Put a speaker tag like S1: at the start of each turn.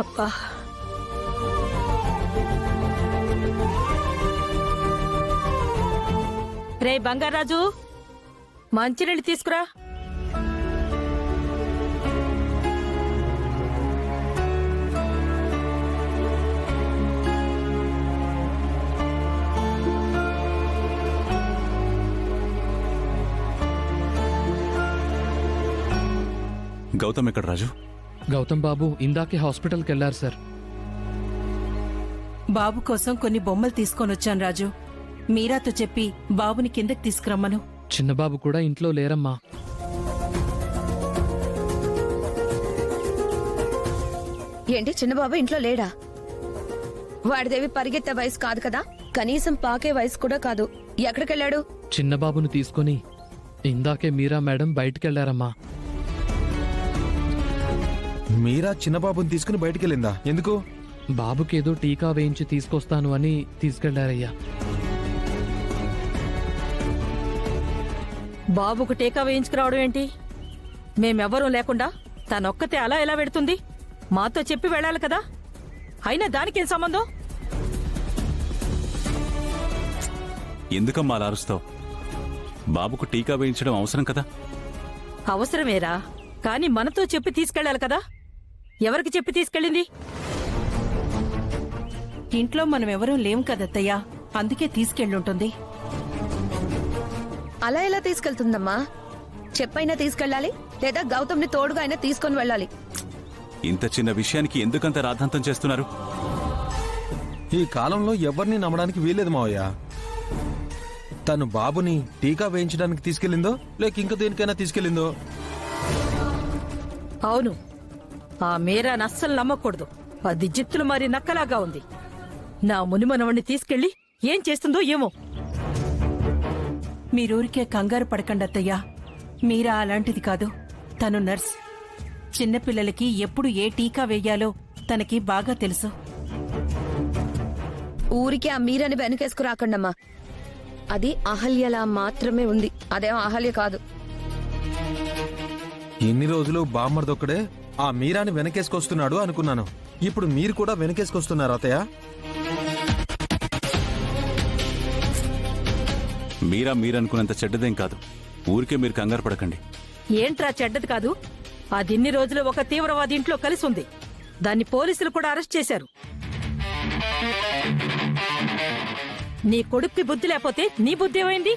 S1: అబ్బా, రే బంగారాజు, మంచినీళ్ళు తీసుకురా.
S2: గౌతమ్ ఎక్కడ రాజు?
S3: గౌతమ్ బాబు ఇందాకే హాస్పిటల్కి వెళ్లారు సార్.
S4: బాబు కోసం కొన్ని బొమ్మలు తీసుకొని వచ్చాను రాజు. మీరాతో చెప్పి బాబుని కిందకి తీసుకురమ్మను.
S3: చిన్నబాబు కూడా ఇంట్లో లేరమ్మా.
S5: ఏంటి చిన్నబాబు ఇంట్లో లేడా? వాడిదేవి పరిగెత్తే వయసు కాదు కదా, కనీసం పాకే వయసు కూడా కాదు. ఎక్కడికెళ్ళాడు?
S3: చిన్నబాబును తీసుకుని ఇందాకే మీరా మేడం బయటికెళ్లారమ్మా.
S6: మీరా చిన్నబాబుని తీసుకుని బయటికెళ్ళిందా? ఎందుకు?
S3: బాబుకేదో టీకా వేయించి తీసుకొస్తాను అని తీసుకెళ్లారయ్యా.
S1: బాబుకు టీకా వేయించుకురావడం ఏంటి? మేమెవ్వరూ లేకుండా తనొక్కతే అలా ఎలా పెడుతుంది? మాతో చెప్పి వెళ్ళాలి కదా. అయినా దానికేం సంబంధం?
S2: ఎందుకమ్మా అలా అరుస్తావు? బాబుకు టీకా వేయించడం అవసరం కదా.
S1: అవసరమేరా, కానీ మనతో చెప్పి తీసుకెళ్ళాలి కదా. ఎవరికి చెప్పి తీసుకెళ్ళింది?
S4: ఇంట్లో మనం ఎవరూ లేం కదత్తయ్యా, అందుకే తీసుకెళ్ళుంటుంది.
S5: అలా ఎలా తీసుకెళ్తుందమ్మా? చెప్పైనా తీసుకెళ్ళాలి, లేదా గౌతమ్ని తోడుగా అయినా తీసుకొని వెళ్ళాలి.
S2: ఇంత చిన్న విషయానికి ఎందుకంత రాద్ధాంతం చేస్తున్నారు?
S6: ఈ కాలంలో ఎవరిని నమ్మడానికి వీల్లేదు మావయ్య. తను బాబుని టీకా వేయించడానికి తీసుకెళ్ళిందో లేక ఇంక దేనికైనా తీసుకెళ్ళిందో.
S1: అవును, ఆ మీరాని అస్సలు నమ్మకూడదు. అది జిత్తులు మరి నక్కలాగా ఉంది. నా మునిమనవణ్ణి తీసుకెళ్లి ఏం చేస్తుందో ఏమో.
S4: మీరూరికే కంగారు పడకండి అత్తయ్యా. మీరా అలాంటిది కాదు. తను నర్స్. చిన్నపిల్లలకి ఎప్పుడు ఏ టీకా వేయాలో తనకి బాగా తెలుసు.
S5: ఊరికే ఆ మీరని వెనకేసుకురాకండమ్మా. అది అహల్యలా మాత్రమే ఉంది, అదేం అహల్య కాదు.
S6: ఇన్ని రోజులు బామ్మర్దొక్కడే ఆ మీరాని వెనకేసుకొస్తున్నాడు అనుకున్నాను. ఇప్పుడు మీరు కూడా వెనకేసుకొస్తున్నారు అత్తయ్య.
S2: మీరా మీరనుకున్నంత చెడ్డదేం కాదు. ఊరికే మీరు కంగారు పడకండి.
S1: ఏంట్రా చెడ్డది కాదు? అదిన్ని రోజులు ఒక తీవ్రవాది ఇంట్లో కలిసి ఉంది. దాన్ని పోలీసులు కూడా అరెస్ట్ చేశారు. నీ కొడుక్కి బుద్ధి లేకపోతే నీ బుద్ధి ఏమైంది?